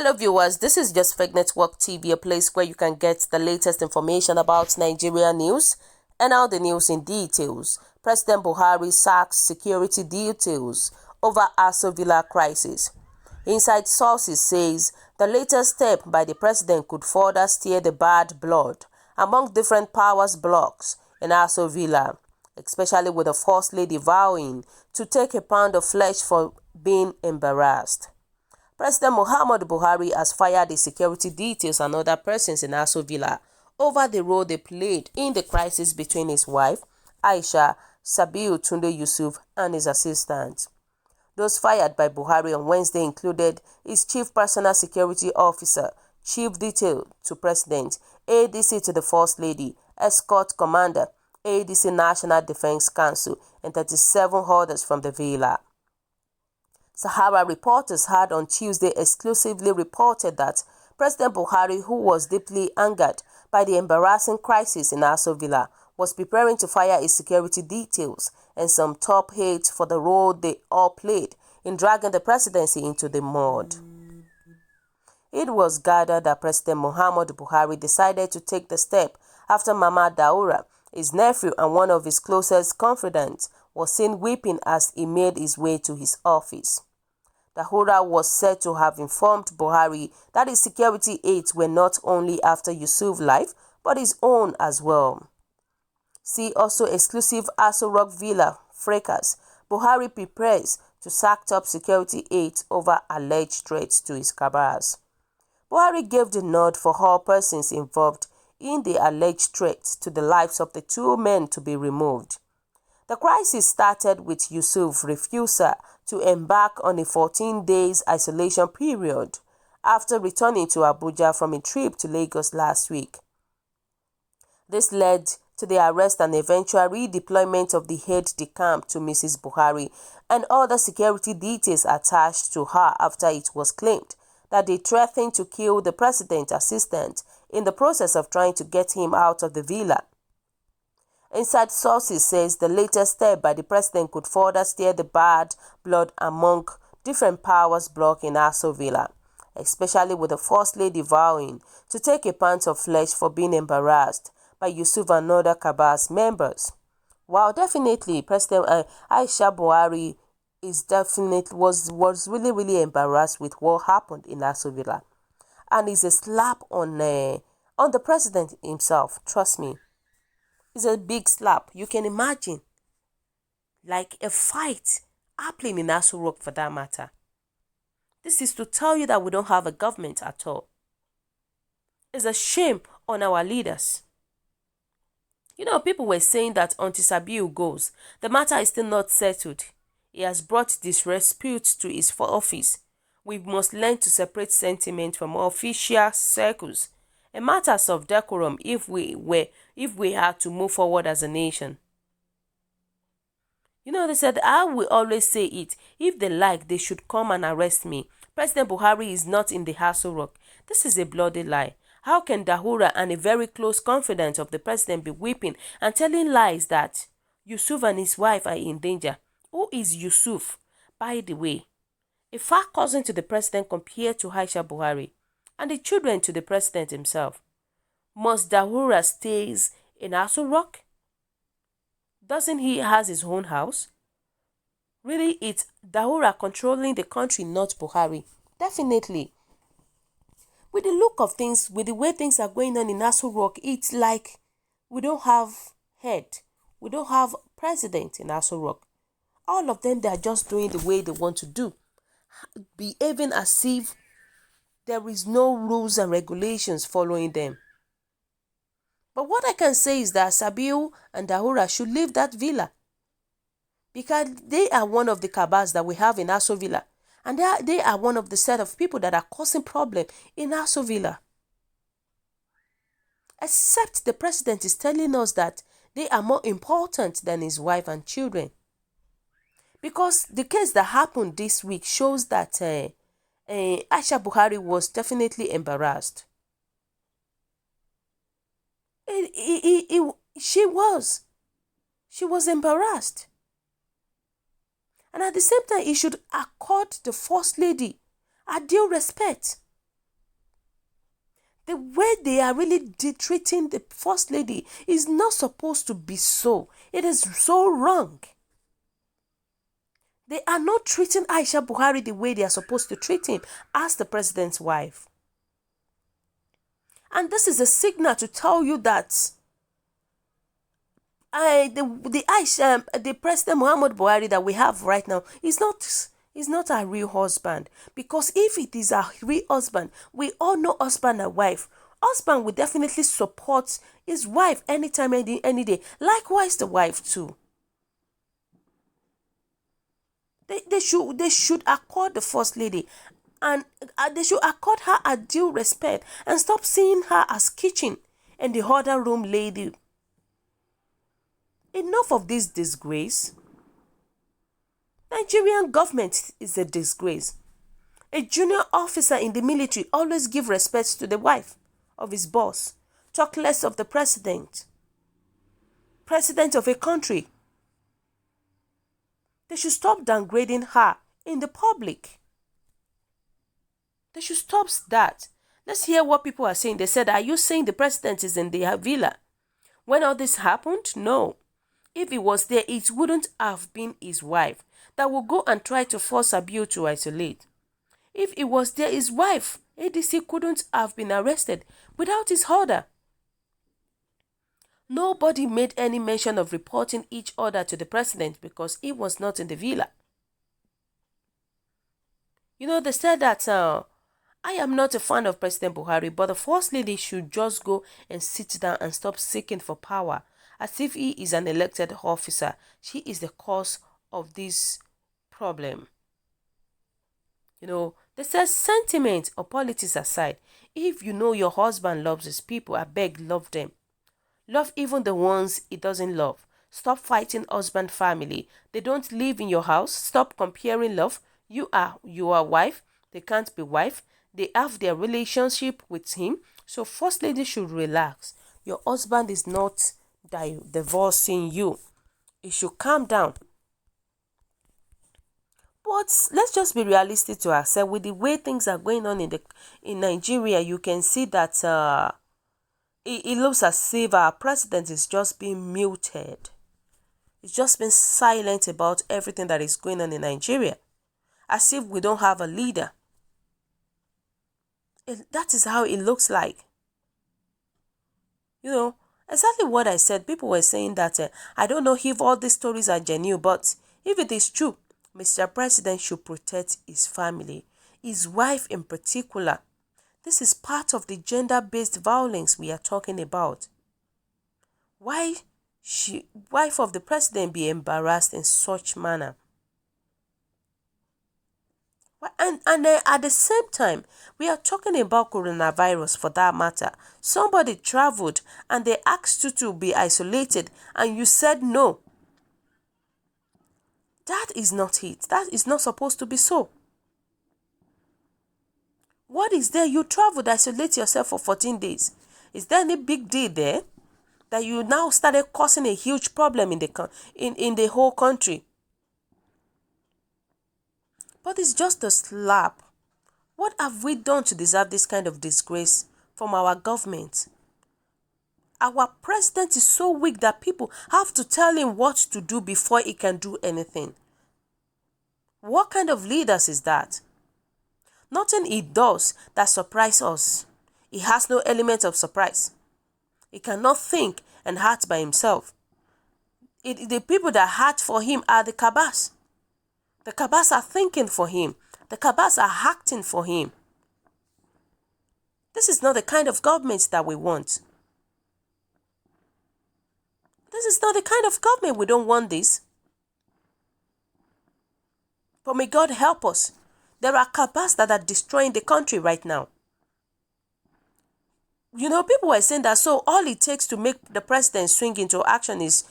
Hello viewers, this is Just Fake Network TV, a place where you can get the latest information about Nigeria news and all the news in details. President Buhari sacks security details over ASO Villa crisis. Inside sources says the latest step by the president could further stir the bad blood among different powers blocks in ASO Villa, especially with the First Lady vowing to take a pound of flesh for being embarrassed. President Muhammadu Buhari has fired the security details and other persons in ASO Villa over the role they played in the crisis between his wife, AISHA, Sabiu Tunde Yusuf, and his assistant. Those fired by Buhari on Wednesday included his Chief Personal Security Officer, Chief Detail to President, ADC to the First Lady, Escort Commander, ADC National Defense Council, and 37 others from the villa. Sahara reporters had on Tuesday exclusively reported that President Buhari, who was deeply angered by the embarrassing crisis in ASO Villa, was preparing to fire his security details and some top aides for the role they all played in dragging the presidency into the mud. It was gathered that President Muhammadu Buhari decided to take the step after Mama Daura, his nephew and one of his closest confidants, was seen weeping as he made his way to his office. Daura was said to have informed Buhari that his security aides were not only after Yusuf's life, but his own as well. See also exclusive ASO Rock Villa fracas. Buhari prepares to sack top security aides over alleged threats to his cabals. Buhari gave the nod for all persons involved in the alleged threats to the lives of the two men to be removed. The crisis started with Yusuf's refusal to embark on a 14 days isolation period after returning to Abuja from a trip to Lagos last week. This led to the arrest and eventual redeployment of the aide-de-camp to Mrs. Buhari and other security details attached to her after it was claimed that they threatened to kill the president's assistant in the process of trying to get him out of the villa. Inside sources says the latest step by the president could further stir the bad blood among different powers bloc in ASO Villa, especially with the First Lady vowing to take a pound of flesh for being embarrassed by Yusuf and other cabals members. While definitely President Aisha Buhari was really embarrassed with what happened in ASO Villa, and is a slap on the president himself. Trust me. It's a big slap. You can imagine, like a fight happening in ASO Rock for that matter. This is to tell you that we don't have a government at all. It's a shame on our leaders. You know, people were saying that until Sabiu goes, the matter is still not settled. He has brought disrepute to his office. We must learn to separate sentiment from official circles and matters of decorum if we had to move forward as a nation. You know, they said, I will always say it. If they like, they should come and arrest me. President Buhari is not in the ASO Rock. This is a bloody lie. How can Daura and a very close confidant of the president be weeping and telling lies that Yusuf and his wife are in danger? Who is Yusuf, by the way? A far cousin to the president compared to Aisha Buhari, and the children to the president himself. Must Daura stays in ASO Rock? Doesn't he has his own house? Really, it's Daura controlling the country, not Buhari. Definitely. With the look of things, with the way things are going on in ASO Rock, it's like we don't have head. We don't have president in ASO Rock. All of them, they are just doing the way they want to do. Behaving as if there is no rules and regulations following them. But what I can say is that Sabiu and Daura should leave that villa, because they are one of the cabals that we have in ASO Villa, and they are one of the set of people that are causing problem in ASO Villa. Except the president is telling us that they are more important than his wife and children. Because the case that happened this week shows that Aisha Buhari was definitely embarrassed. She was embarrassed. And at the same time, he should accord the First Lady a due respect. The way they are really treating the First Lady is not supposed to be so. It is so wrong. They are not treating Aisha Buhari the way they are supposed to treat him as the president's wife. And this is a signal to tell you that the President Muhammad Buhari that we have right now is not a real husband. Because if it is a real husband, we all know husband and wife. Husband will definitely support his wife anytime, any day. Likewise, the wife too. They should accord the First Lady, and they should accord her a due respect and stop seeing her as kitchen and the other room lady. Enough of this disgrace. Nigerian government is a disgrace. A junior officer in the military always give respect to the wife of his boss. Talk less of the president. President of a country. They should stop downgrading her in the public. They should stop that. Let's hear what people are saying. They said, are you saying the president is in the villa? When all this happened? No. If he was there, it wouldn't have been his wife that would go and try to force Abiu to isolate. If he was there, his wife, ADC, couldn't have been arrested without his order. Nobody made any mention of reporting each other to the president because he was not in the villa. You know, they said that I am not a fan of President Buhari, but the First Lady should just go and sit down and stop seeking for power. As if he is an elected officer. She is the cause of this problem. You know, they say sentiment or politics aside, if you know your husband loves his people, I beg, love them. Love even the ones he doesn't love. Stop fighting husband family. They don't live in your house. Stop comparing love. You are wife. They can't be wife. They have their relationship with him. So First Lady should relax. Your husband is not divorcing you. He should calm down. But let's just be realistic to ourselves. With the way things are going on in Nigeria, you can see that it looks as if our president is just being muted. It's just been silent about everything that is going on in Nigeria. As if we don't have a leader. That is how it looks like. You know, exactly what I said. People were saying that I don't know if all these stories are genuine, but if it is true, Mr. President should protect his family, his wife in particular. This is part of the gender-based violence we are talking about. Why should wife of the president be embarrassed in such manner? And at the same time, we are talking about coronavirus for that matter. Somebody traveled and they asked you to be isolated and you said no. That is not it. That is not supposed to be so. What is there? You traveled, isolate yourself for 14 days. Is there any big deal there that you now started causing a huge problem in the whole country? But it's just a slap. What have we done to deserve this kind of disgrace from our government? Our president is so weak that people have to tell him what to do before he can do anything. What kind of leaders is that? Nothing he does that surprises us. He has no element of surprise. He cannot think and act by himself. The people that act for him are the cabas. The cabas are thinking for him. The cabas are acting for him. This is not the kind of government that we want. This is not the kind of government. We don't want this. But may God help us. There are cabas that are destroying the country right now. You know, people were saying that so all it takes to make the president swing into action is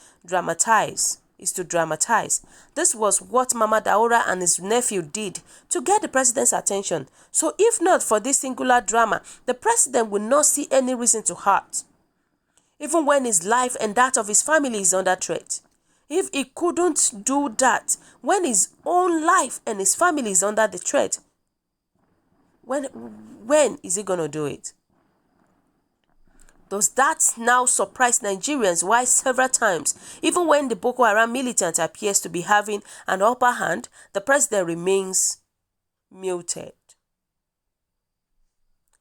to dramatize. This was what Mama Daura and his nephew did to get the president's attention. So if not for this singular drama, the president will not see any reason to hurt. Even when his life and that of his family is under threat. If he couldn't do that when his own life and his family is under the threat, when is he going to do it? Does that now surprise Nigerians? Why several times, even when the Boko Haram militant appears to be having an upper hand, the president remains muted?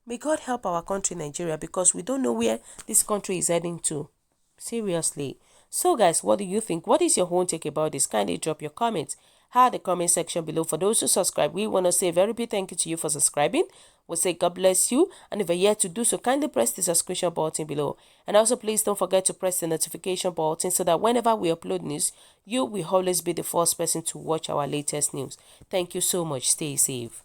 May God help our country, Nigeria, because we don't know where this country is heading to. Seriously. So guys, what do you think? What is your own take about this? Kindly drop your comments in the comment section below. For those who subscribe, we want to say a very big thank you to you for subscribing. We'll say God bless you, and if you're yet to do so, kindly press the subscription button below. And also please don't forget to press the notification button so that whenever we upload news, you will always be the first person to watch our latest news. Thank you so much. Stay safe.